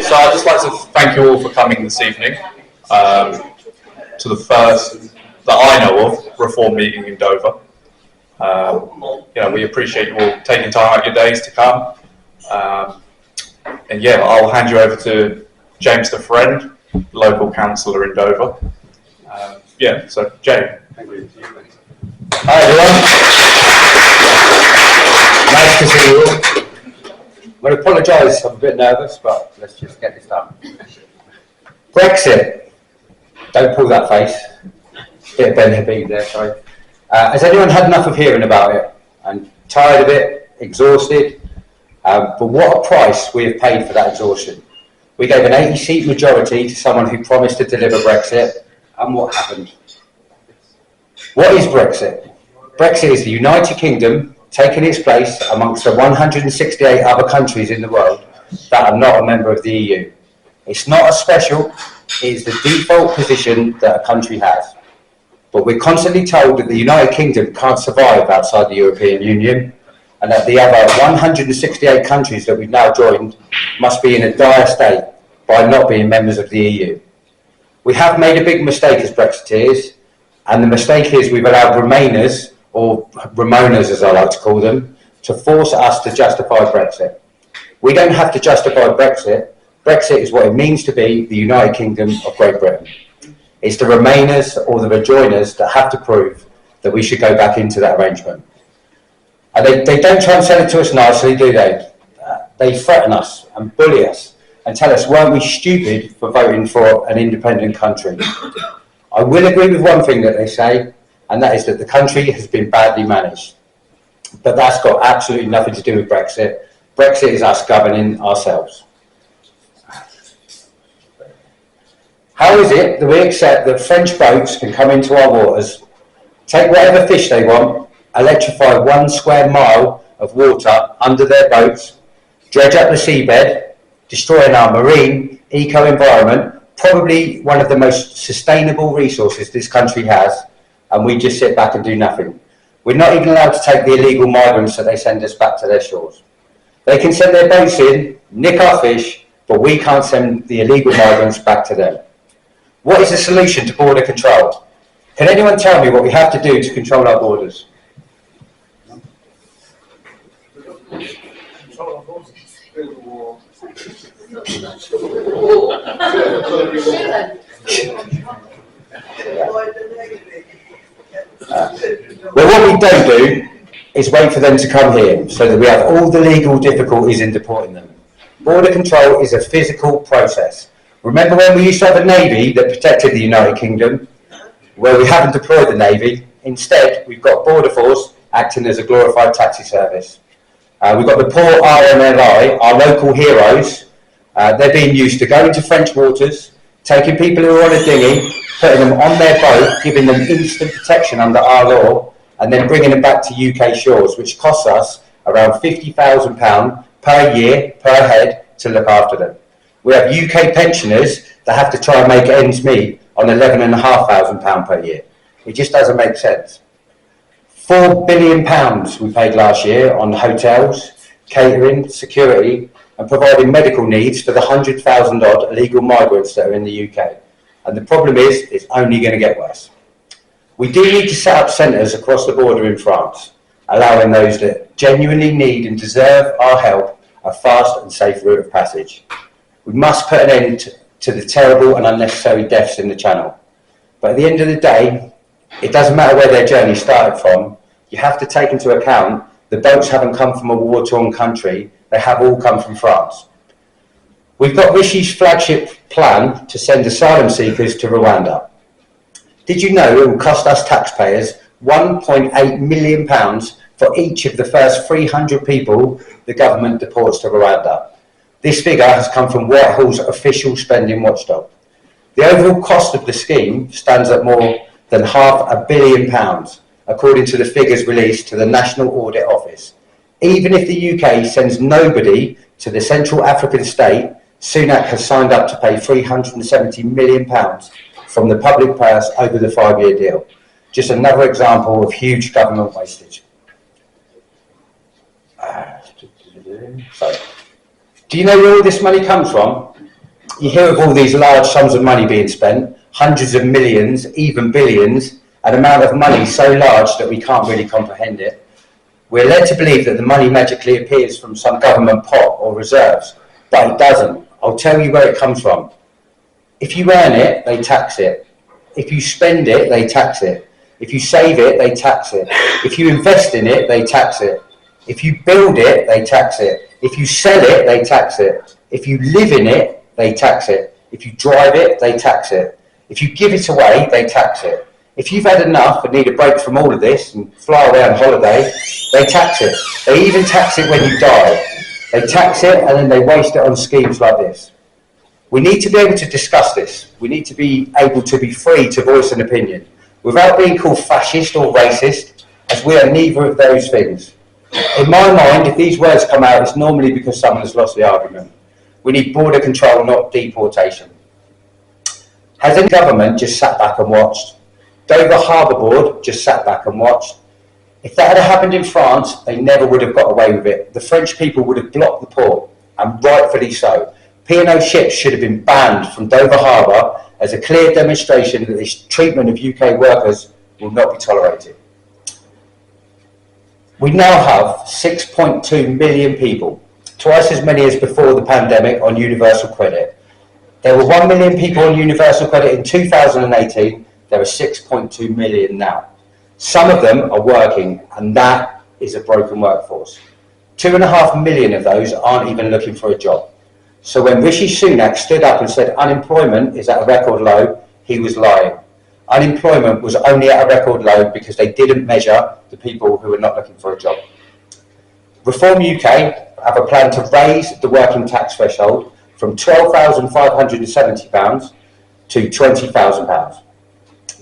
So I'd just like to thank you all for coming this evening to the first, that I know of, reform meeting in Dover. We appreciate you all taking time out of your days to come. And yeah, I'll hand you over to James Defriend, local councillor in Dover. So James. Thank you. Hi everyone. Nice to see you all. I apologise, I'm a bit nervous, but let's just get this done. Brexit. Don't pull that face. Bit of Ben Habib there, sorry. Has anyone had enough of hearing about it? I'm tired of it, exhausted. But what a price we have paid for that exhaustion. We gave an 80-seat majority to someone who promised to deliver Brexit, and what happened? What is Brexit? Brexit is the United Kingdom taking its place amongst the 168 other countries in the world that are not a member of the EU. It's not a special, it is the default position that a country has. But we're constantly told that the United Kingdom can't survive outside the European Union, and that the other 168 countries that we've now joined must be in a dire state by not being members of the EU. We have made a big mistake as Brexiteers, and the mistake is we've allowed Remainers, or Ramonas as I like to call them, to force us to justify Brexit. We don't have to justify Brexit. Brexit is what it means to be the United Kingdom of Great Britain. It's the Remainers or the Rejoiners that have to prove that we should go back into that arrangement. And they don't try and sell it to us nicely, do they? They threaten us and bully us and tell us, weren't we stupid for voting for an independent country? I will agree with one thing that they say, and that is that the country has been badly managed. But that's got absolutely nothing to do with Brexit. Brexit is us governing ourselves. How is it that we accept that French boats can come into our waters, take whatever fish they want, electrify 1 square mile of water under their boats, dredge up the seabed, destroying our marine eco-environment, probably one of the most sustainable resources this country has, and we just sit back and do nothing? We're not even allowed to take the illegal migrants that they send us back to their shores. They can send their boats in, nick our fish, but we can't send the illegal migrants back to them. What is the solution to border control? Can anyone tell me what we have to do to control our borders? Well, what we don't do is wait for them to come here so that we have all the legal difficulties in deporting them. Border control is a physical process. Remember when we used to have a navy that protected the United Kingdom? Well, we haven't deployed the navy. Instead, we've got Border Force acting as a glorified taxi service. We've got the poor RMLI, our local heroes. They're being used to go into French waters, taking people who are on a dinghy, putting them on their boat, giving them instant protection under our law, and then bringing them back to UK shores, which costs us around £50,000 per year, per head, to look after them. We have UK pensioners that have to try and make ends meet on £11,500 per year. It just doesn't make sense. £4 billion we paid last year on hotels, catering, security, and providing medical needs for the 100,000 odd illegal migrants that are in the UK. And the problem is, it's only going to get worse. We do need to set up centres across the border in France, allowing those that genuinely need and deserve our help a fast and safe route of passage. We must put an end to the terrible and unnecessary deaths in the Channel. But at the end of the day, it doesn't matter where their journey started from. You have to take into account the boats haven't come from a war-torn country, they have all come from France. We've got Rishi's flagship plan to send asylum seekers to Rwanda. Did you know it will cost us taxpayers £1.8 million for each of the first 300 people the government deports to Rwanda? This figure has come from Whitehall's official spending watchdog. The overall cost of the scheme stands at more than £500 million, according to the figures released to the National Audit Office. Even if the UK sends nobody to the Central African state, Sunak has signed up to pay £370 million from the public purse over the 5-year deal. Just another example of huge government wastage. So, do you know where all this money comes from? You hear of all these large sums of money being spent, hundreds of millions, even billions, an amount of money so large that we can't really comprehend it. We're led to believe that the money magically appears from some government pot or reserves, but it doesn't. I'll tell you where it comes from. If you earn it, they tax it. If you spend it, they tax it. If you save it, they tax it. If you invest in it, they tax it. If you build it, they tax it. If you sell it, they tax it. If you live in it, they tax it. If you drive it, they tax it. If you give it away, they tax it. If you've had enough and need a break from all of this and fly away on holiday, they tax it. They even tax it when you die. They tax it and then they waste it on schemes like this. We need to be able to discuss this. We need to be able to be free to voice an opinion without being called fascist or racist, as we are neither of those things. In my mind, if these words come out, it's normally because someone has lost the argument. We need border control, not deportation. Has any government just sat back and watched? Dover Harbour Board just sat back and watched. If that had happened in France, they never would have got away with it. The French people would have blocked the port, and rightfully so. P&O ships should have been banned from Dover Harbour as a clear demonstration that this treatment of UK workers will not be tolerated. We now have 6.2 million people, twice as many as before the pandemic, on universal credit. There were 1 million people on universal credit in 2018. There are 6.2 million now. Some of them are working, and that is a broken workforce. 2.5 million of those aren't even looking for a job. So when Rishi Sunak stood up and said unemployment is at a record low, he was lying. Unemployment was only at a record low because they didn't measure the people who were not looking for a job. Reform UK have a plan to raise the working tax threshold from £12,570 to £20,000.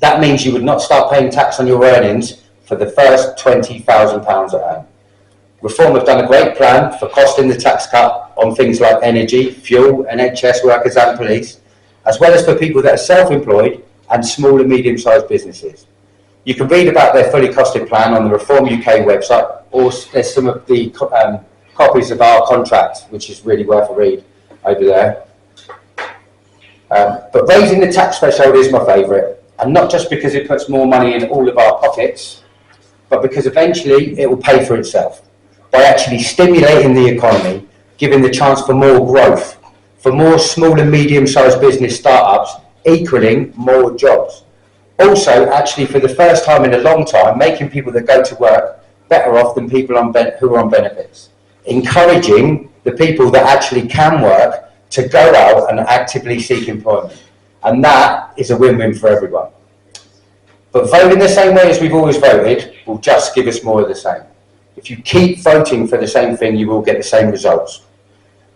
That means you would not start paying tax on your earnings for the first £20,000 earned. Reform have done a great plan for costing the tax cut on things like energy, fuel, NHS workers and police, as well as for people that are self-employed and small and medium-sized businesses. You can read about their fully costed plan on the Reform UK website, or there's some of the copies of our contract, which is really worth a read over there. But raising the tax threshold is my favourite, and not just because it puts more money in all of our pockets, but because eventually it will pay for itself by actually stimulating the economy, giving the chance for more growth, for more small and medium-sized business startups, equaling more jobs. Also, actually, for the first time in a long time, making people that go to work better off than people who are on benefits. Encouraging the people that actually can work to go out and actively seek employment. And that is a win-win for everyone. But voting the same way as we've always voted will just give us more of the same. If you keep voting for the same thing, you will get the same results.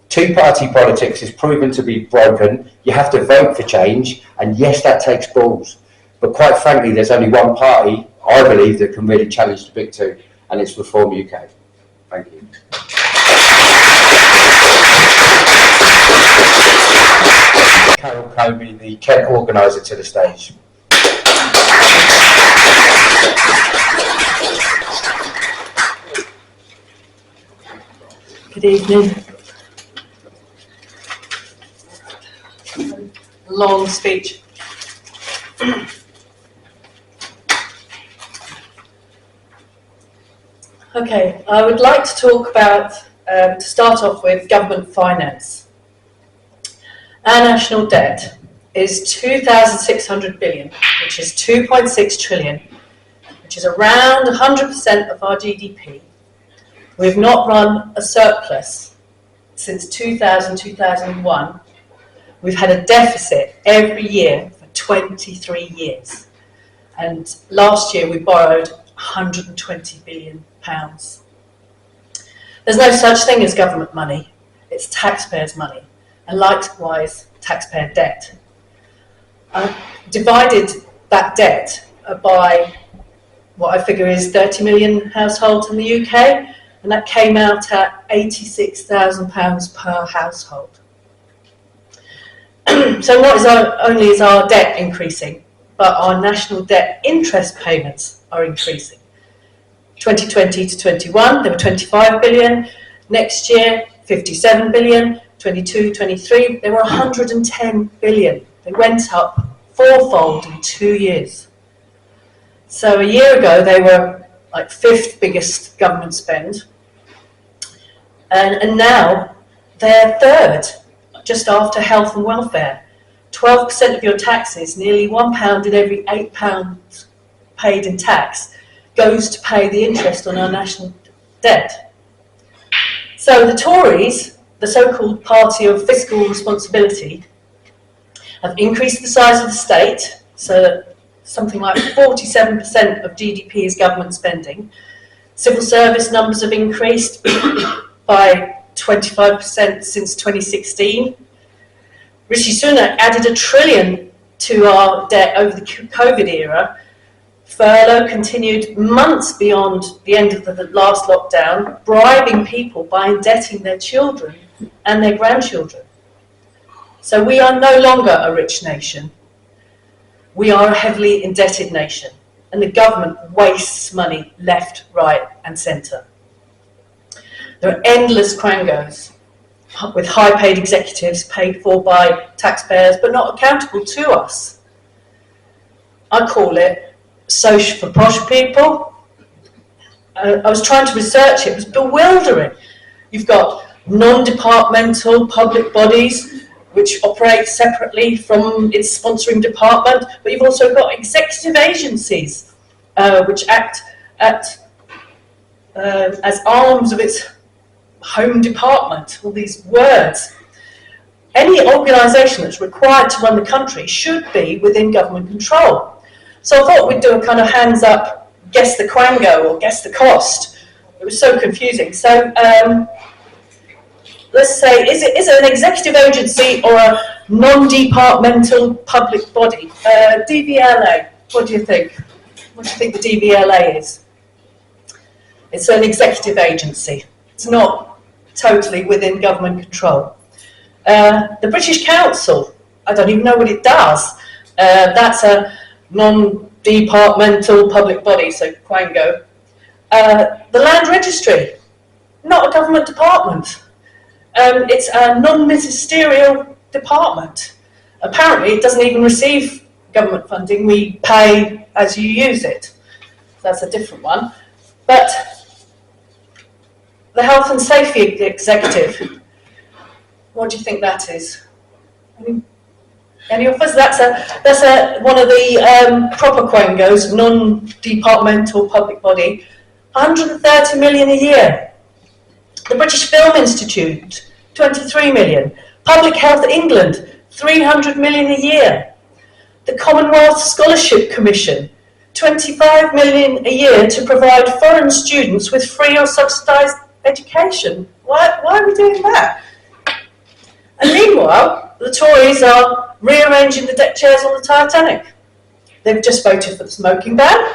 Two-party politics is proven to be broken. You have to vote for change, and yes, that takes balls. But quite frankly, there's only one party, I believe, that can really challenge the big two, and it's Reform UK. Thank you. Carol Comey, the Kent organiser, to the stage. Good evening. Long speech. Okay, I would like to talk about, to start off with, government finance. Our national debt is 2,600 billion, which is 2.6 trillion, which is around 100% of our GDP. We've not run a surplus since 2000-2001. We've had a deficit every year for 23 years. And last year we borrowed £120 billion. There's no such thing as government money. It's taxpayers' money, and likewise taxpayer debt. Divided that debt by what I figure is 30 million households in the UK, and that came out at £86,000 per household. So not only is our debt increasing, but our national debt interest payments are increasing. 2020 to 21, there were 25 billion. Next year, 57 billion. 22, 23, they were 110 billion. They went up fourfold in 2 years. So a year ago, they were like 5th biggest government spend. And now they're 3rd, just after health and welfare. 12% of your taxes, nearly £1 in every £8 paid in tax, goes to pay the interest on our national debt. So the Tories, the so-called party of fiscal responsibility, have increased the size of the state, so that something like 47% of GDP is government spending. Civil service numbers have increased by 25% since 2016. Rishi Sunak added £1 trillion to our debt over the COVID era. Furlough continued months beyond the end of the last lockdown, bribing people by indebting their children and their grandchildren. So we are no longer a rich nation. We are a heavily indebted nation, and the government wastes money left, right and centre. There are endless quangos with high-paid executives paid for by taxpayers but not accountable to us. I call it social for posh people. I was trying to research it. It was bewildering. You've got non-departmental public bodies which operate separately from its sponsoring department, but you've also got executive agencies which act as arms of its home department. All these words. Any organisation that's required to run the country should be within government control. So I thought we'd do a kind of hands up, guess the quango or guess the cost. It was so confusing. So let's say, is it an executive agency or a non-departmental public body? DVLA, what do you think? What do you think the DVLA is? It's an executive agency. It's not totally within government control. The British Council, I don't even know what it does. That's a non-departmental public body, so quango. The Land Registry, not a government department. It's a non-ministerial department. Apparently it doesn't even receive government funding. We pay as you use it. That's a different one. But the Health and Safety Executive, what do you think that is? Any of us? That's one of the proper quangos, non-departmental public body. 130 million a year. The British Film Institute, 23 million. Public Health England, 300 million a year. The Commonwealth Scholarship Commission, 25 million a year to provide foreign students with free or subsidised education. Why are we doing that? And meanwhile, the Tories are rearranging the deck chairs on the Titanic. They've just voted for the smoking ban.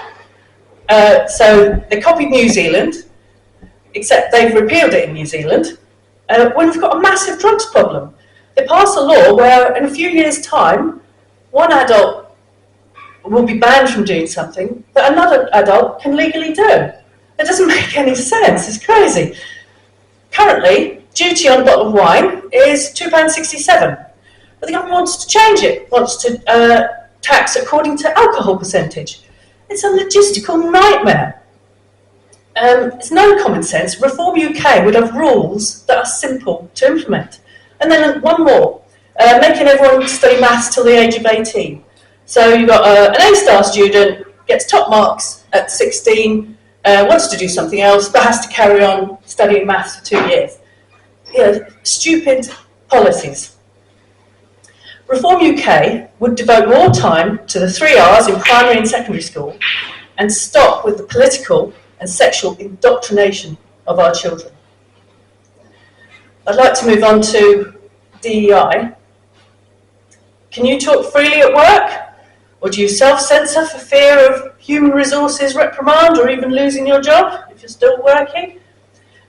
So they copied New Zealand, except they've repealed it in New Zealand, when we've got a massive drugs problem. They passed a law where in a few years' time, one adult will be banned from doing something that another adult can legally do. It doesn't make any sense, it's crazy. Currently, duty on a bottle of wine is £2.67, but the government wants to change it, wants to tax according to alcohol percentage. It's a logistical nightmare. It's no common sense. Reform UK would have rules that are simple to implement. And then one more, making everyone study maths till the age of 18. So you've got an A-star student, gets top marks at 16, wants to do something else, but has to carry on studying maths for 2 years. Stupid policies. Reform UK would devote more time to the 3 R's in primary and secondary school and stop with the political and sexual indoctrination of our children. I'd like to move on to DEI. Can you talk freely at work? Or do you self-censor for fear of human resources reprimand or even losing your job if you're still working?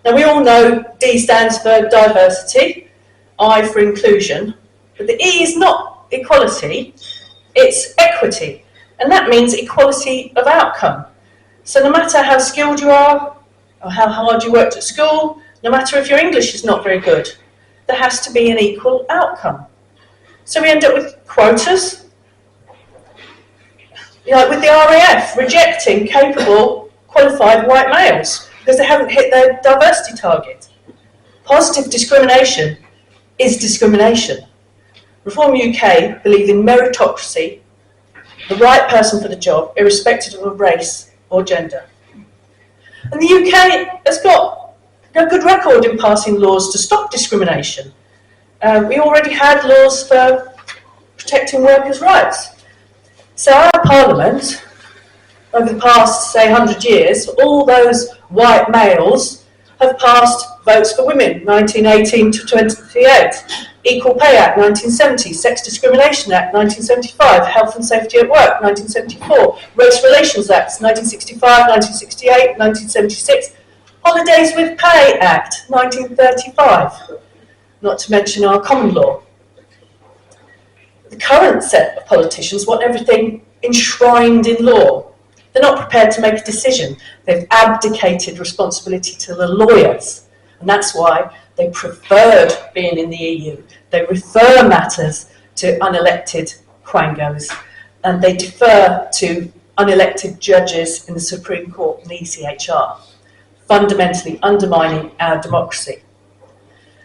Now we all know D stands for diversity, I for inclusion, but the E is not equality, it's equity, and that means equality of outcome. So no matter how skilled you are, or how hard you worked at school, no matter if your English is not very good, there has to be an equal outcome. So we end up with quotas, like with the RAF, rejecting capable, qualified white males because they haven't hit their diversity target. Positive discrimination is discrimination. Reform UK believe in meritocracy, the right person for the job, irrespective of race or gender. And the UK has got a good record in passing laws to stop discrimination. We already had laws for protecting workers' rights. So our Parliament, over the past, say, 100 years, all those white males have passed votes for women, 1918 to 28, Equal Pay Act, 1970, Sex Discrimination Act, 1975, Health and Safety at Work, 1974, Race Relations Acts, 1965, 1968, 1976, Holidays with Pay Act, 1935, not to mention our common law. The current set of politicians want everything enshrined in law. They're not prepared to make a decision. They've abdicated responsibility to the lawyers, and that's why they preferred being in the EU. They refer matters to unelected quangos, and they defer to unelected judges in the Supreme Court and the ECHR, fundamentally undermining our democracy.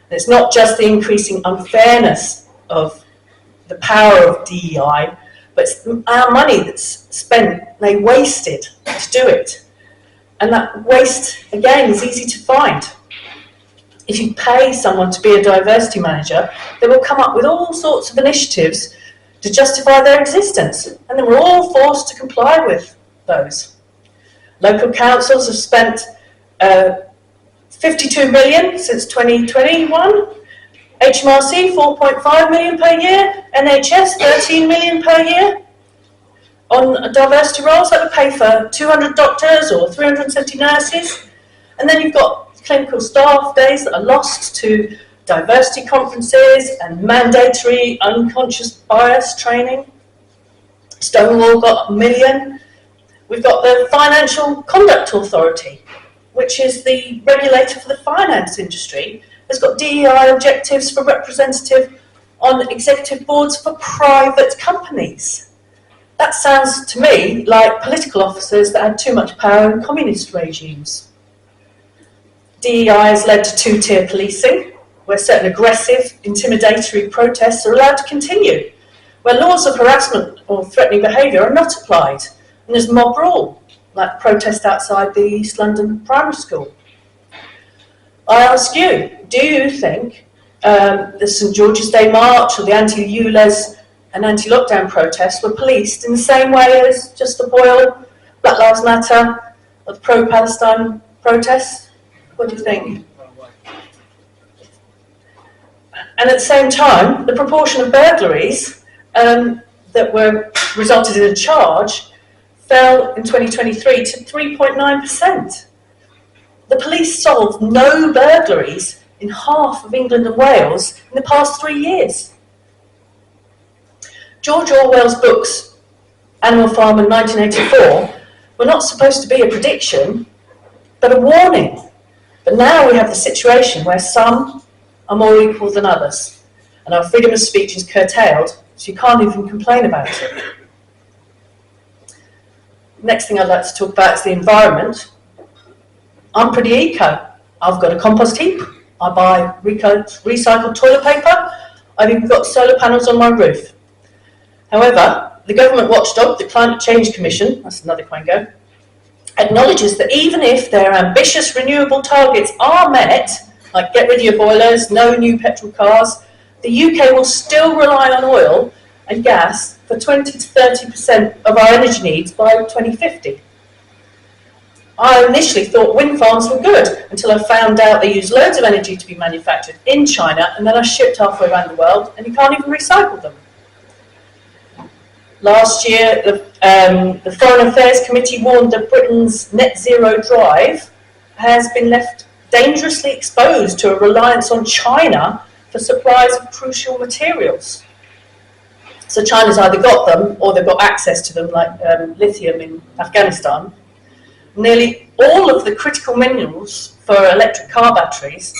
And it's not just the increasing unfairness of the power of DEI, but it's our money that's spent, they wasted to do it. And that waste, again, is easy to find. If you pay someone to be a diversity manager, they will come up with all sorts of initiatives to justify their existence, and then we're all forced to comply with those. Local councils have spent 52 million since 2021, HMRC 4.5 million per year, NHS 13 million per year on diversity roles. That would pay for 200 doctors or 370 nurses. And then you've got clinical staff days that are lost to diversity conferences and mandatory unconscious bias training. Stonewall got 1 million. We've got the Financial Conduct Authority, which is the regulator for the finance industry, has got DEI objectives for representative on executive boards for private companies. That sounds to me like political officers that had too much power in communist regimes. DEI has led to two-tier policing, where certain aggressive, intimidatory protests are allowed to continue, where laws of harassment or threatening behaviour are not applied, and there's mob rule, like the protest outside the East London primary school. I ask you, do you think the St George's Day March or the anti-ULEZ and anti-lockdown protests were policed in the same way as just the Boyle, Black Lives Matter, or the pro-Palestine protests? What do you think? And at the same time, the proportion of burglaries that were resulted in a charge fell in 2023 to 3.9%. The police solved no burglaries in half of England and Wales in the past 3 years. George Orwell's books, Animal Farm and 1984, were not supposed to be a prediction, but a warning. But now we have the situation where some are more equal than others, and our freedom of speech is curtailed, so you can't even complain about it. Next thing I'd like to talk about is the environment. I'm pretty eco. I've got a compost heap. I buy recycled toilet paper. I've even got solar panels on my roof. However, the government watchdog, the Climate Change Commission, that's another quango, acknowledges that even if their ambitious renewable targets are met, like get rid of your boilers, no new petrol cars, the UK will still rely on oil and gas for 20 to 30% of our energy needs by 2050. I initially thought wind farms were good until I found out they use loads of energy to be manufactured in China and then are shipped halfway around the world and you can't even recycle them. Last year, the Foreign Affairs Committee warned that Britain's net zero drive has been left dangerously exposed to a reliance on China for supplies of crucial materials. So China's either got them or they've got access to them, like lithium in Afghanistan. Nearly all of the critical minerals for electric car batteries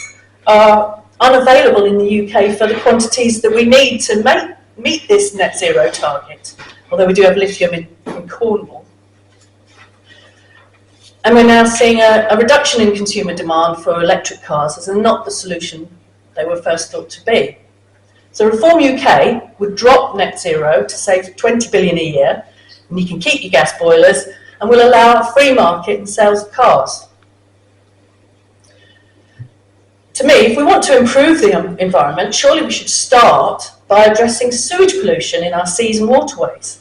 are unavailable in the UK for the quantities that we need to meet this net zero target, although we do have lithium in Cornwall. And we're now seeing a reduction in consumer demand for electric cars as not the solution they were first thought to be. So Reform UK would drop net zero to save 20 billion a year, and you can keep your gas boilers, and will allow a free market in sales of cars. To me, if we want to improve the environment, surely we should start by addressing sewage pollution in our seas and waterways.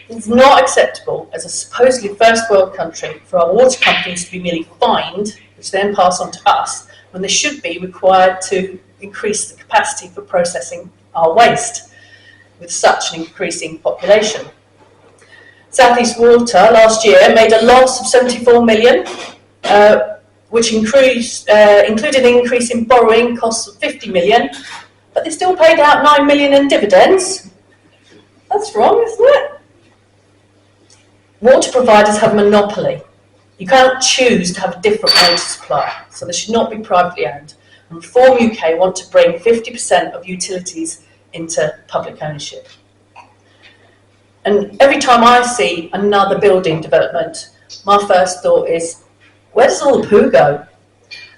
It's not acceptable as a supposedly first world country for our water companies to be merely fined, which then pass on to us, when they should be required to increase the capacity for processing our waste with such an increasing population. South East Water last year made a loss of 74 million, which included an increase in borrowing costs of 50 million, but they still paid out 9 million in dividends. That's wrong, isn't it? Water providers have a monopoly. You can't choose to have a different water supply, so they should not be privately owned. And Reform UK want to bring 50% of utilities into public ownership. And every time I see another building development, my first thought is, where does all the poo go?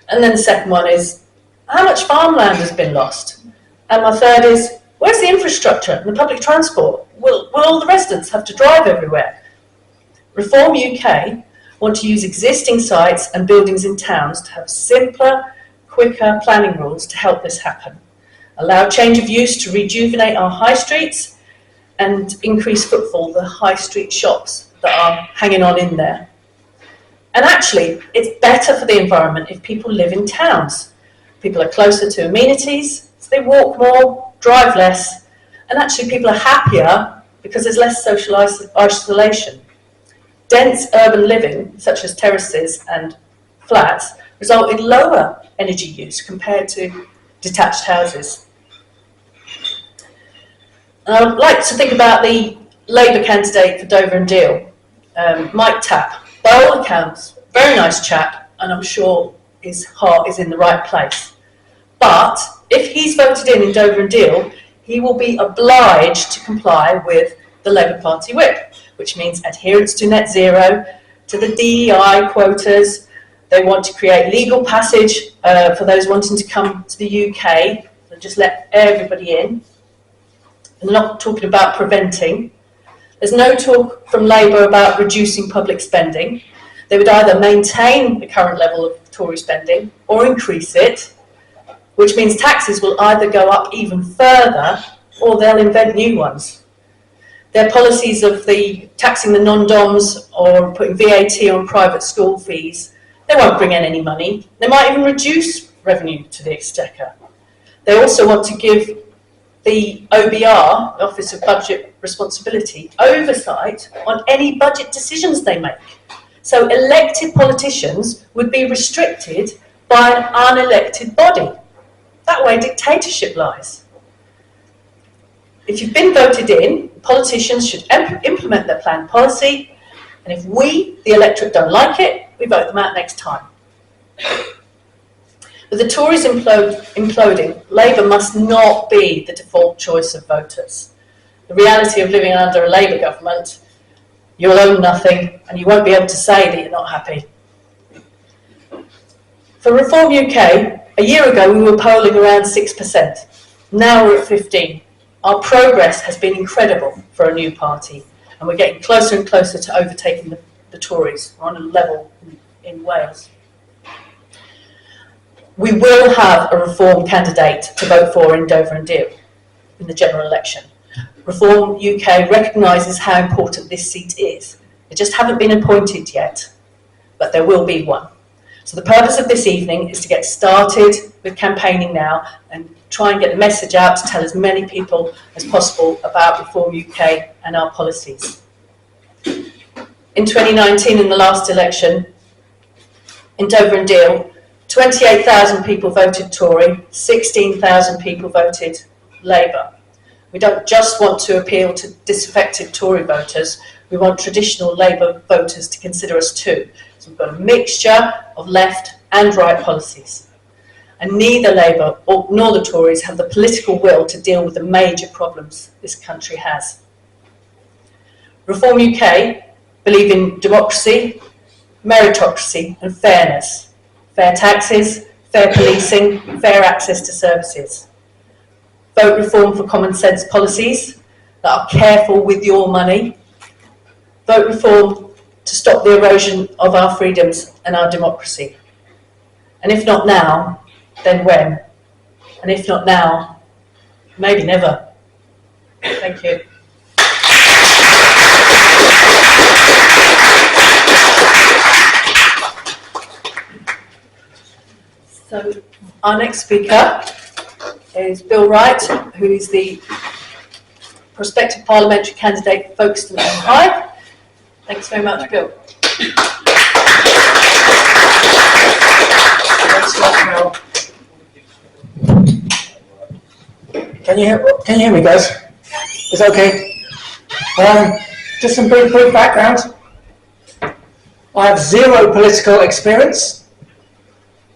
And then the second one is, how much farmland has been lost? And my third is, where's the infrastructure and the public transport? Will all the residents have to drive everywhere? Reform UK want to use existing sites and buildings in towns to have simpler, quicker planning rules to help this happen. Allow change of use to rejuvenate our high streets and increase footfall, the high street shops that are hanging on in there. And actually, it's better for the environment if people live in towns. People are closer to amenities, so they walk more, drive less, and actually people are happier because there's less social isolation. Dense urban living, such as terraces and flats, result in lower energy use compared to detached houses. And I would like to think about the Labour candidate for Dover and Deal, Mike Tapp. By all accounts, very nice chap, and I'm sure his heart is in the right place. But if he's voted in Dover and Deal, he will be obliged to comply with the Labour Party whip, which means adherence to net zero, to the DEI quotas. They want to create legal passage for those wanting to come to the UK, and just let everybody in. And not talking about preventing. There's no talk from Labour about reducing public spending. They would either maintain the current level of Tory spending or increase it, which means taxes will either go up even further or they'll invent new ones. Their policies of the taxing the non-doms or putting VAT on private school fees, they won't bring in any money. They might even reduce revenue to the Exchequer. They also want to give the OBR, the Office of Budget Responsibility, oversight on any budget decisions they make. So elected politicians would be restricted by an unelected body. That way dictatorship lies. If you've been voted in, politicians should implement their planned policy, and if we, the electorate, don't like it, we vote them out next time. With the Tories imploding, Labour must not be the default choice of voters. The reality of living under a Labour government, you'll own nothing and you won't be able to say that you're not happy. For Reform UK, a year ago we were polling around 6%. Now we're at 15%. Our progress has been incredible for a new party, and we're getting closer and closer to overtaking the Tories. We're on a level in Wales. We will have a Reform candidate to vote for in Dover and Deal in the general election. Reform UK recognises how important this seat is. They just haven't been appointed yet, but there will be one. So the purpose of this evening is to get started with campaigning now and try and get the message out to tell as many people as possible about Reform UK and our policies. In 2019, in the last election, in Dover and Deal, 28,000 people voted Tory, 16,000 people voted Labour. We don't just want to appeal to disaffected Tory voters, we want traditional Labour voters to consider us too. So we've got a mixture of left and right policies. and neither Labour nor the Tories have the political will to deal with the major problems this country has. Reform UK believe in democracy, meritocracy and fairness, fair taxes, fair policing, fair access to services. Vote reform for common sense policies that are careful with your money. Vote reform to stop the erosion of our freedoms and our democracy. And if not now, then when? And if not now, maybe never. Thank you. So our next speaker is Bill Wright, who is the prospective parliamentary candidate for Folkestone Hythe. Thanks very much, Bill. Can you hear me, guys? It's okay. Just some brief background. I have zero political experience.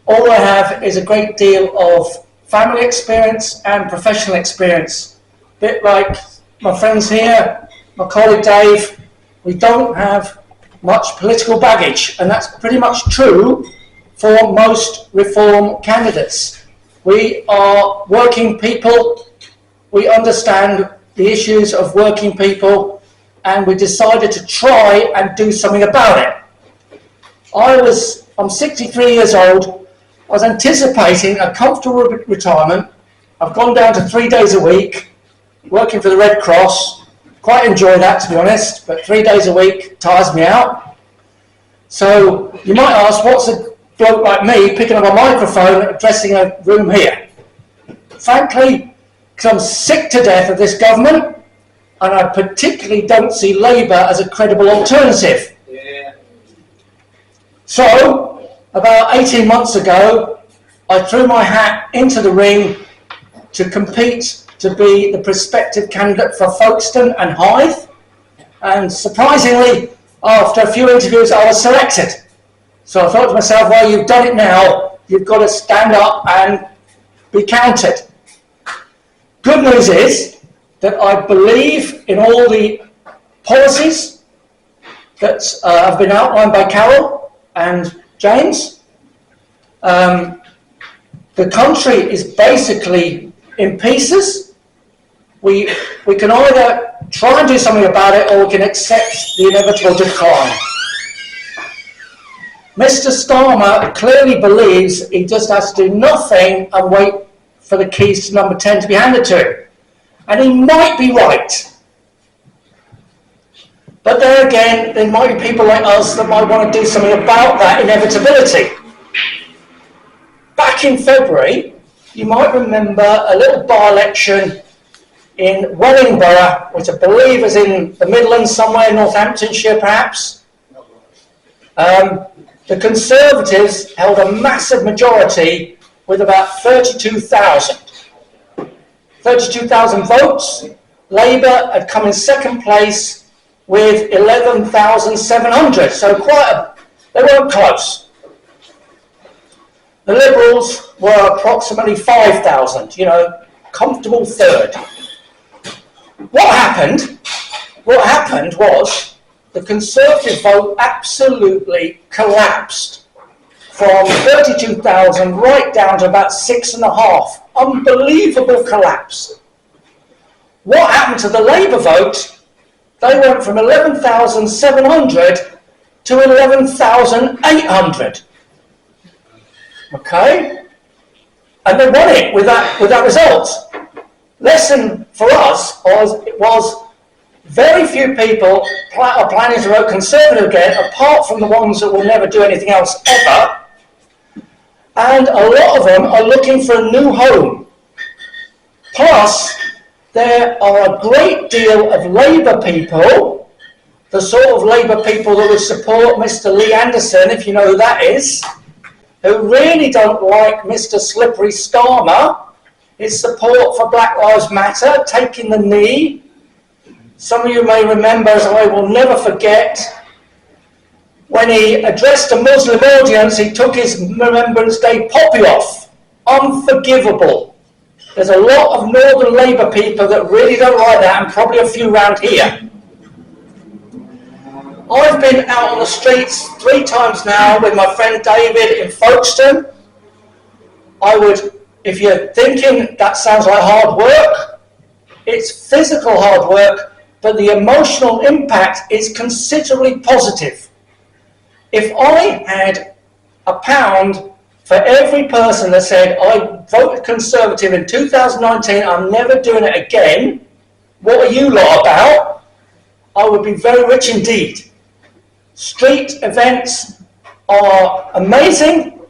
All I have is a great deal of family experience and professional experience. A bit like my friends here, my colleague Dave, we don't have much political baggage, and that's pretty much true for most reform candidates. We are working people, we understand the issues of working people, and we decided to try and do something about it. I'm 63 years old, I was anticipating a comfortable retirement. I've gone down to 3 days a week, working for the Red Cross. Quite enjoy that, to be honest, but 3 days a week tires me out. So you might ask, what's a bloke like me picking up a microphone and addressing a room here? Frankly, because I'm sick to death of this government, and I particularly don't see Labour as a credible alternative. Yeah. So, about 18 months ago, I threw my hat into the ring to compete to be the prospective candidate for Folkestone and Hythe, and surprisingly, after a few interviews, I was selected. So I thought to myself, well, you've done it now, you've got to stand up and be counted. Good news is that I believe in all the policies that have been outlined by Carol and James. The country is basically in pieces. We can either try and do something about it, or we can accept the inevitable decline. Mr. Starmer clearly believes he just has to do nothing and wait for the keys to number 10 to be handed to him. And he might be right. But there again, there might be people like us that might want to do something about that inevitability. Back in February, you might remember a little by-election in Wellingborough, which I believe is in the Midlands somewhere, Northamptonshire perhaps. The Conservatives held a massive majority with about 32,000 votes. Labour had come in second place with 11,700, so they weren't close. The Liberals were approximately 5,000, comfortable third. What happened was the Conservative vote absolutely collapsed from 32,000 right down to about 6.5. Unbelievable collapse. What happened to the Labour vote? They went from 11,700 to 11,800. Okay? And they won it with that result. Lesson for us was very few people are planning to vote Conservative again, apart from the ones that will never do anything else ever. And a lot of them are looking for a new home. Plus, there are a great deal of Labour people, the sort of Labour people that would support Mr. Lee Anderson, if you know who that is, who really don't like Mr. Slippery Starmer, his support for Black Lives Matter, taking the knee. Some of you may remember, as I will never forget, when he addressed a Muslim audience, he took his Remembrance Day poppy off. unforgivable. There's a lot of Northern Labour people that really don't like that, and probably a few around here. I've been out on the streets 3 times now with my friend David in Folkestone. If you're thinking that sounds like hard work, it's physical hard work, but the emotional impact is considerably positive. If I had £1 for every person that said, I voted Conservative in 2019, I'm never doing it again, what are you lot about? I would be very rich indeed. Street events are amazing.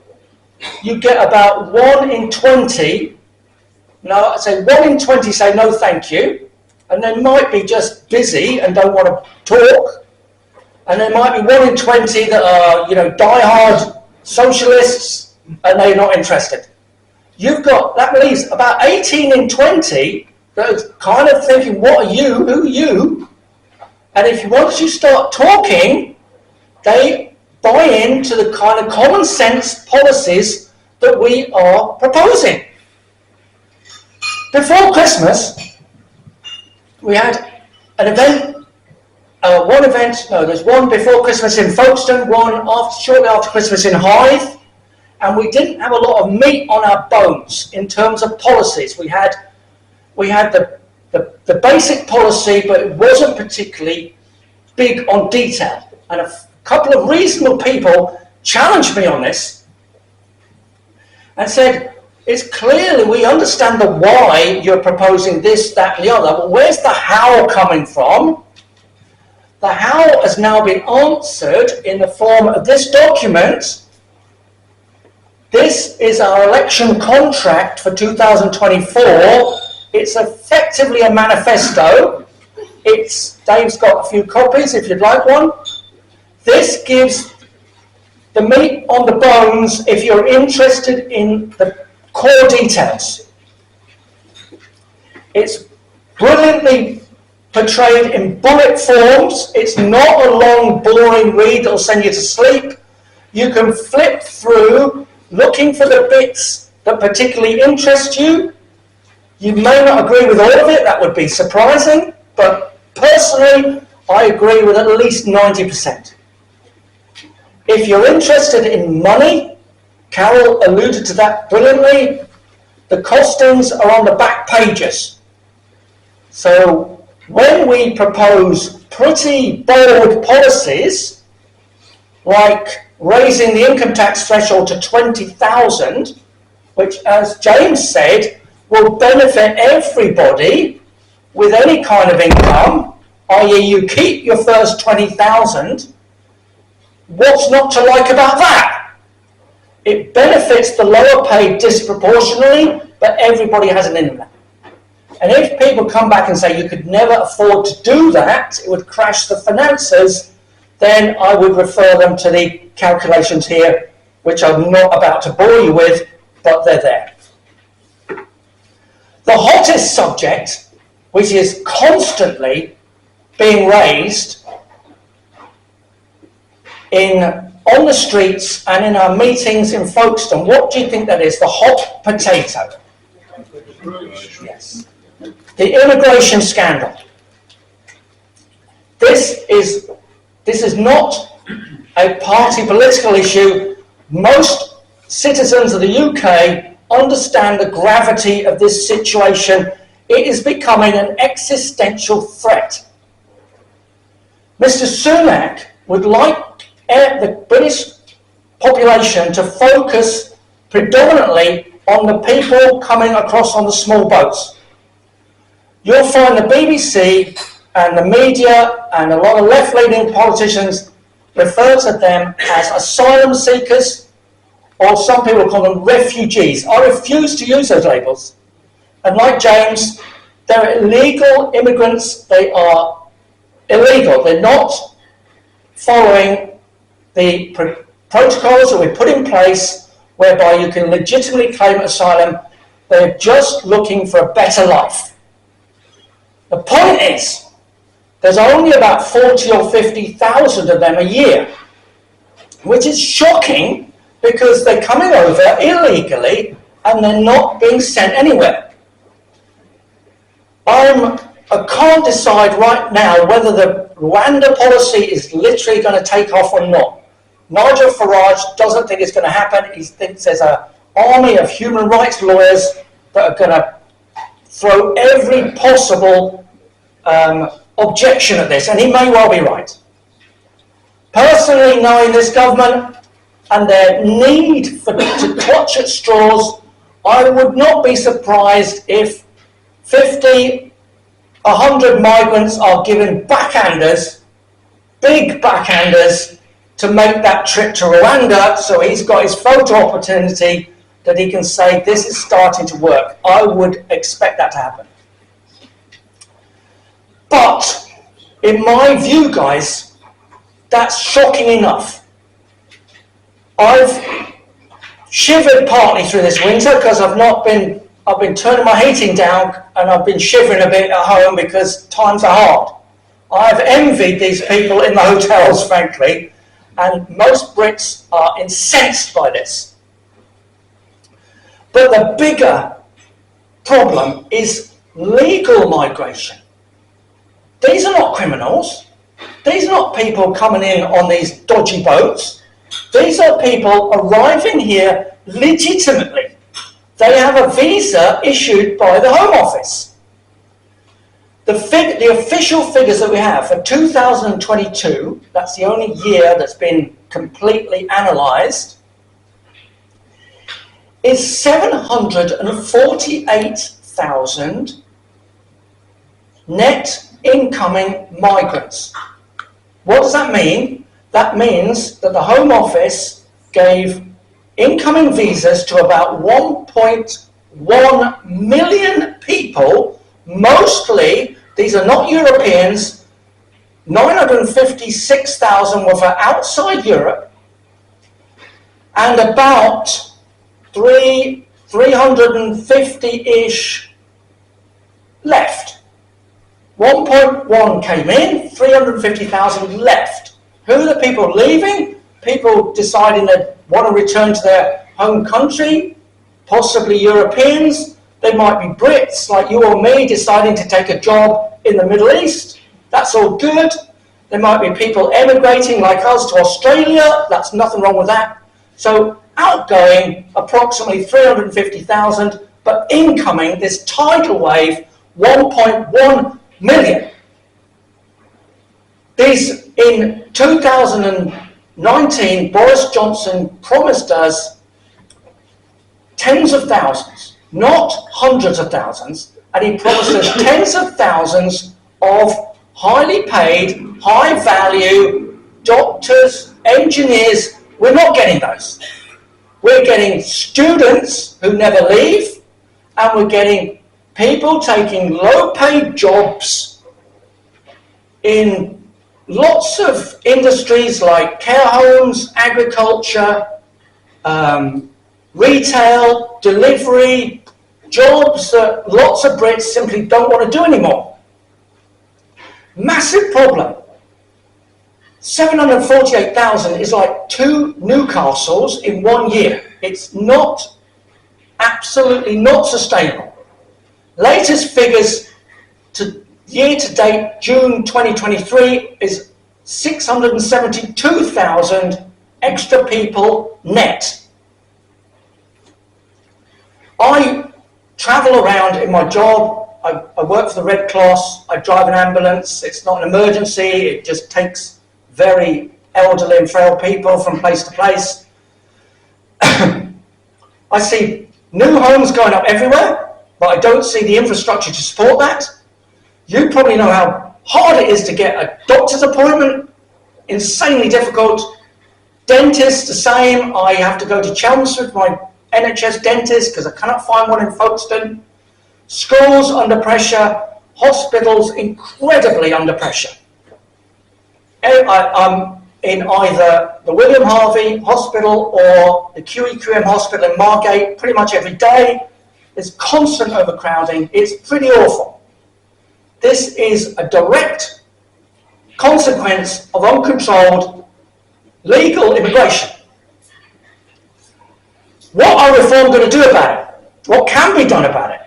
You get about 1 in 20, no, I say 1 in 20 say no thank you, and they might be just busy and don't want to talk, and there might be 1 in 20 that are, die-hard socialists, and they're not interested. That leaves about 18 in 20 that are kind of thinking, what are you, who are you? And once you start talking, they buy into the kind of common sense policies that we are proposing. Before Christmas, we had an event, there's one before Christmas in Folkestone, one shortly after Christmas in Hythe, and we didn't have a lot of meat on our bones in terms of policies. We had the basic policy, but it wasn't particularly big on detail. And a couple of reasonable people challenged me on this and said, it's clearly we understand the why you're proposing this, that, and the other, but where's the how coming from? The how has now been answered in the form of this document. This is our election contract for 2024. It's effectively a manifesto. Dave's got a few copies if you'd like one. This gives the meat on the bones if you're interested in the core details. It's brilliantly portrayed in bullet forms. It's not a long, boring read that'll send you to sleep. You can flip through looking for the bits that particularly interest you. You may not agree with all of it, that would be surprising, but personally, I agree with at least 90%. If you're interested in money, Carol alluded to that brilliantly, the costings are on the back pages. So when we propose pretty bold policies, like raising the income tax threshold to 20,000, which, as James said, will benefit everybody with any kind of income, i.e. you keep your first 20,000, what's not to like about that? It benefits the lower paid disproportionately, but everybody has an income. And if people come back and say you could never afford to do that, it would crash the finances, then I would refer them to the calculations here, which I'm not about to bore you with, but they're there. The hottest subject, which is constantly being raised on the streets and in our meetings in Folkestone, what do you think that is? The hot potato. Yes. The immigration scandal. This is not a party political issue. Most citizens of the UK understand the gravity of this situation. It is becoming an existential threat. Mr. Sunak would like the British population to focus predominantly on the people coming across on the small boats. You'll find the BBC and the media and a lot of left-leaning politicians refer to them as asylum seekers, or some people call them refugees. I refuse to use those labels. And like James, they're illegal immigrants. They are illegal. They're not following the protocols that we put in place whereby you can legitimately claim asylum. They're just looking for a better life. The point is, there's only about 40 or 50,000 of them a year, which is shocking because they're coming over illegally and they're not being sent anywhere. I can't decide right now whether the Rwanda policy is literally going to take off or not. Nigel Farage doesn't think it's going to happen. He thinks there's an army of human rights lawyers that are going to throw every possible objection at this, and he may well be right. Personally, knowing this government and their need to clutch at straws, I would not be surprised if 50, 100 migrants are given backhanders, big backhanders, to make that trip to Rwanda, so he's got his photo opportunity that he can say, this is starting to work. I would expect that to happen. But, in my view, guys, that's shocking enough. I've shivered partly through this winter because I've been turning my heating down and I've been shivering a bit at home because times are hard. I've envied these people in the hotels, frankly, and most Brits are incensed by this. But the bigger problem is legal migration. These are not criminals. These are not people coming in on these dodgy boats. These are people arriving here legitimately. They have a visa issued by the Home Office. The official figures that we have for 2022, that's the only year that's been completely analysed, is 748,000 net incoming migrants. What does that mean? That means that the Home Office gave incoming visas to about 1.1 million people. Mostly, these are not Europeans. 956,000 were for outside Europe, and about 350-ish left. 1.1 came in, 350,000 left. Who are the people leaving? People deciding they want to return to their home country, possibly Europeans. They might be Brits, like you or me, deciding to take a job in the Middle East. That's all good. There might be people emigrating like us to Australia. That's nothing wrong with that. So outgoing, approximately 350,000, but incoming, this tidal wave, 1.1 million. These, in 2019, Boris Johnson promised us tens of thousands, not hundreds of thousands, and he promised us tens of thousands of highly paid, high value doctors, engineers. We're not getting those. We're getting students who never leave, and we're getting people taking low-paid jobs in lots of industries like care homes, agriculture, retail, delivery, jobs that lots of Brits simply don't want to do anymore. Massive problem. 748,000 is like 2 Newcastles in 1 year. It's not, absolutely not sustainable. Latest figures to year to date, June 2023, is 672,000 extra people net. I travel around in my job. I work for the Red Cross. I drive an ambulance. It's not an emergency. It just takes very elderly and frail people from place to place. I see new homes going up everywhere, but I don't see the infrastructure to support that. You probably know how hard it is to get a doctor's appointment. Insanely difficult. Dentist, the same. I have to go to Chelmsford, my NHS dentist, because I cannot find one in Folkestone. Schools under pressure. Hospitals incredibly under pressure. I'm in either the William Harvey Hospital or the QEQM Hospital in Margate pretty much every day. There's constant overcrowding. It's pretty awful. This is a direct consequence of uncontrolled legal immigration. What are reform going to do about it? What can be done about it?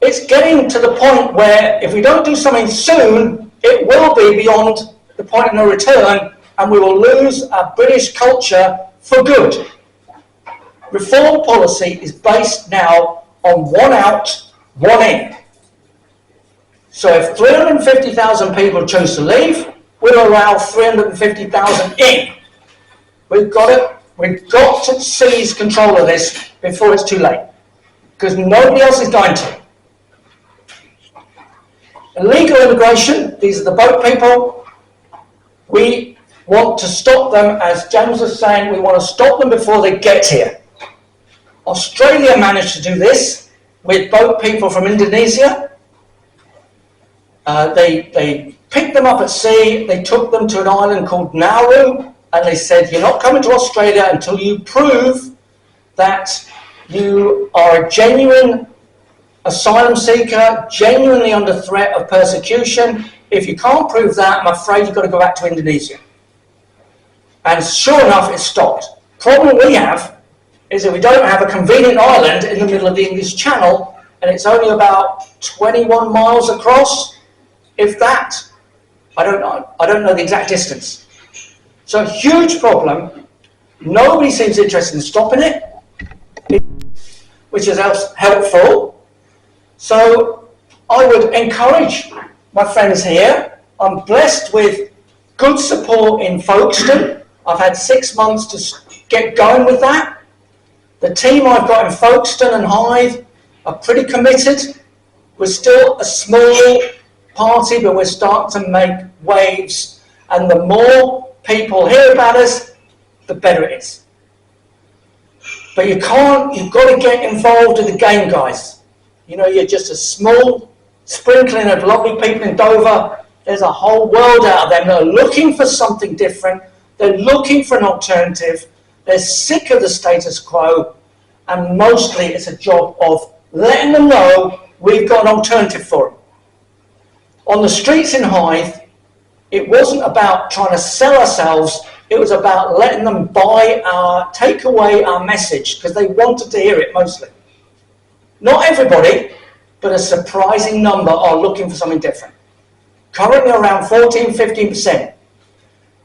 It's getting to the point where if we don't do something soon, it will be beyond the point of no return, and we will lose our British culture for good. Reform policy is based now on one out, one in. So if 350,000 people choose to leave, we'll allow 350,000 in. We've got to seize control of this before it's too late, because nobody else is going to. Illegal immigration, these are the boat people. We want to stop them, as James was saying, we want to stop them before they get here. Australia managed to do this with boat people from Indonesia. They picked them up at sea, they took them to an island called Nauru, and they said, you're not coming to Australia until you prove that you are a genuine asylum seeker, genuinely under threat of persecution. If you can't prove that, I'm afraid you've got to go back to Indonesia. And sure enough, it stopped. Problem we have is that we don't have a convenient island in the middle of the English Channel, and it's only about 21 miles across, if that. I don't know the exact distance. So a huge problem. Nobody seems interested in stopping it, which is helpful. So I would encourage my friends here. I'm blessed with good support in Folkestone. I've had 6 months to get going with that. The team I've got in Folkestone and Hythe are pretty committed. We're still a small party, but we're starting to make waves. And the more people hear about us, the better it is. But you've got to get involved in the game, guys. You know, you're just a small sprinkling of lovely people in Dover. There's a whole world out of them that are looking for something different. They're looking for an alternative. They're sick of the status quo. And mostly it's a job of letting them know we've got an alternative for them. On the streets in Hythe, it wasn't about trying to sell ourselves. It was about letting them take away our message, because they wanted to hear it mostly. Not everybody, but a surprising number are looking for something different. Currently around 14-15%.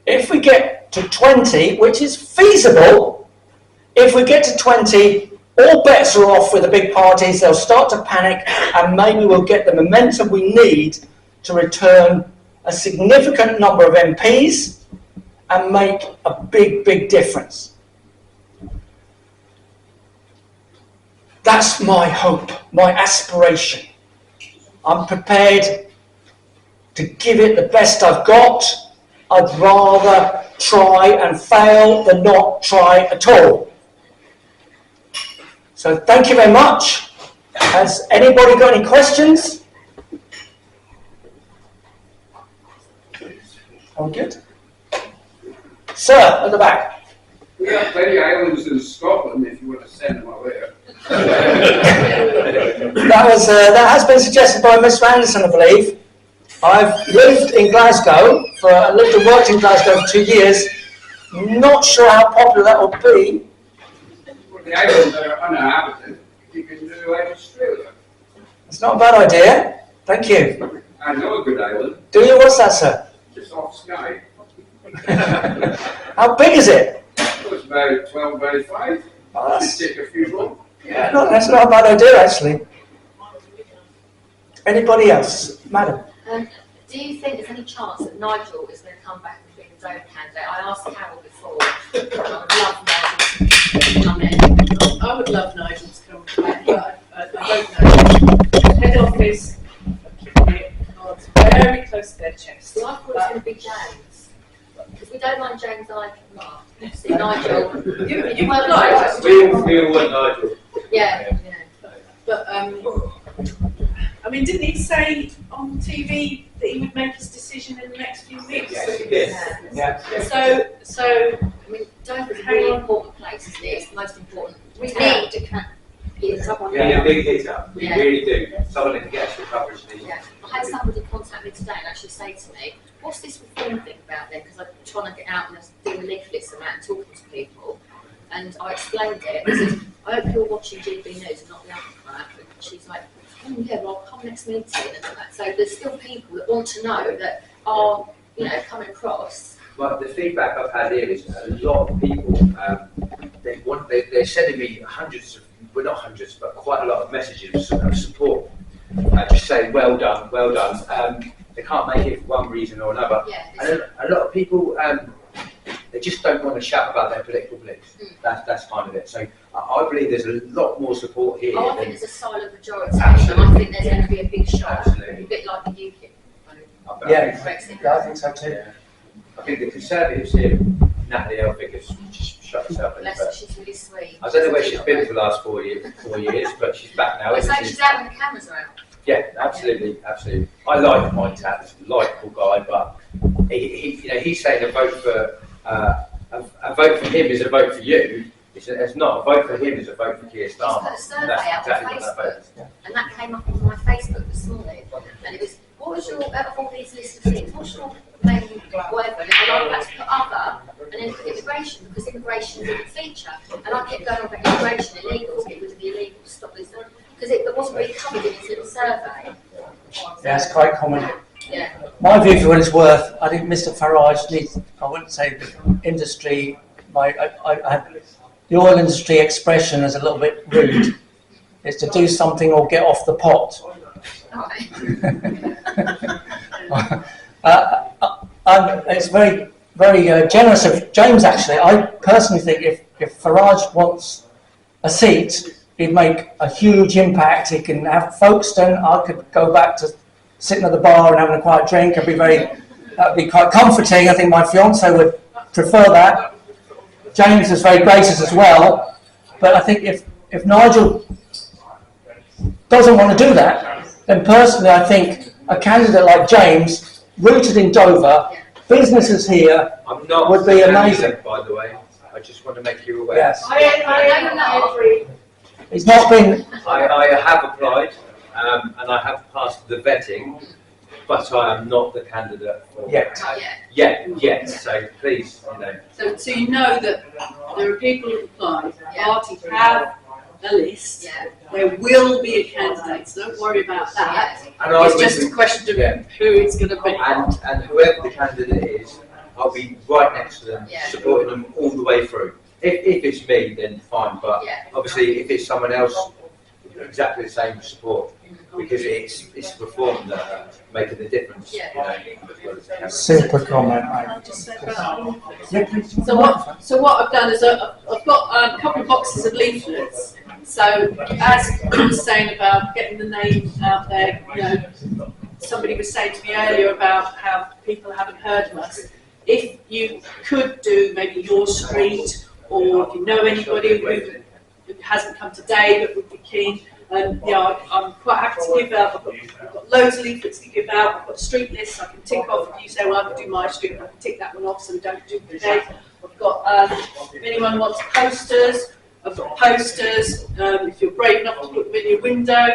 If we get to 20, which is feasible, if we get to 20, all bets are off with the big parties. They'll start to panic, and maybe we'll get the momentum we need to return a significant number of MPs and make a big, big difference. That's my hope, my aspiration. I'm prepared to give it the best I've got. I'd rather try and fail than not try at all. So thank you very much. Has anybody got any questions? All good? Sir, at the back. We have plenty of islands in Scotland if you want to send them away. That has been suggested by Mr. Anderson, I believe. I've lived in Glasgow lived and worked in Glasgow for 2 years. Not sure how popular that will be. Well, the islands that are uninhabited, you can do like Australia. It's not a bad idea. Thank you. I know a good island, Do you? What's that, sir? just off Skye. How big is it? It was about 12 by 5. Oh, that's, Take a few more. yeah, no, that's not a bad idea, actually. Anybody else? Madam? Do you think there's any chance that Nigel is going to come back and be the DOVER candidate? I asked Carol before. I would love Nigel to come back. I would love Nigel to come back, but I don't know. Head office are keeping it cards very close to their chest. So I thought it was going to be James. Because we don't mind James either. See, Nigel. You might like. We want Nigel. Yeah. But I mean, didn't he say on TV that he would make his decision in the next few weeks? Yes, he did. Yeah. So I mean, Dover's a really important place, isn't it? It's the most important. We need someone. We need a big hitter. We Yeah. really do. Someone that can get us the coverage needed. Yeah. I had somebody contact me today and actually say to me, what's this reform thing about then? Because I'm trying to get out and do leaflets and that and talking to people. And I explained it. I said, I hope you're watching GB News and not the other crap. And she's like, oh yeah, well, I'll come next meeting. And that. So there's still people that want to know that are, you know, coming across. Well, the feedback I've had here is a lot of people, they're sending me hundreds of, well not hundreds, but quite a lot of messages of support. Just saying, well done, well done. They can't make it for one reason or another. Yeah, And a lot of people, they just don't want to shout about their political beliefs. That's kind of it. So I believe there's a lot more support here. I think there's a silent majority, Absolutely. and I think there's going to be a big shock, Absolutely. a bit like the UKIP. Yeah, Brexit. I think so too. Yeah. I think the Conservatives here, Natalie Elphicke has just shut herself in. Bless her, she's really sweet. I don't know where she's been for the last 4 years, but she's back now. It's Isn't like she? she's out when the cameras are out. Yeah, absolutely, absolutely. I like my Tat, he's a likeable guy, but he's saying a vote for him is a vote for you. It's not a vote for him is a vote for Keir She's Starmer. put a survey out on Facebook, and that came up on my Facebook this morning, and it was, what was your, out of all these lists of things, what's your main whatever, and I had to put other, and then put immigration, because immigration didn't feature, and I kept going on about immigration, illegal, get rid of the illegal, stop this, because it wasn't really covered in this little survey. Yeah, it's quite common. Yeah. My view, for what it's worth, I think Mr. Farage needs, I wouldn't say the industry, the oil industry expression is a little bit rude. It's to do something or get off the pot. It's very, very generous of James, actually. I personally think if Farage wants a seat, he'd make a huge impact. He can have Folkestone. I could go back to sitting at the bar and having a quiet drink. That'd be quite comforting. I think my fiance would prefer that. James is very gracious as well. But I think if Nigel doesn't want to do that, then personally I think a candidate like James, rooted in Dover, businesses here, I'm not would be amazing. By the way, I just want to make you aware. Yes. I He's not been. I have applied and I have passed the vetting, but I am not the candidate for Yet. Yet. So please, So you know that there are people who applied, Yeah. parties have a list, Yeah. there will be a candidate, so don't worry about that. And I It's will just be- a question of yeah. who it's going to be. and whoever the candidate is, I'll be right next to them, Yeah. supporting them all the way through. If it's me, then fine, but Yeah. obviously if it's someone else, exactly the same support, because it's reform that making the difference. Yeah. Super comment, mate. Yeah, please. So what I've done is I've got a couple of boxes of leaflets. So as I was saying about getting the name out there, somebody was saying to me earlier about how people haven't heard of us. If you could do maybe your street, or if you know anybody who hasn't come today but would be keen, and I'm quite happy to give out. I've got loads of leaflets to give out. I've got a street list I can tick off. If you say, well, I can do my street, I can tick that one off so we don't duplicate. I've got, if anyone wants posters, I've got posters. If you're brave enough to put them in your window,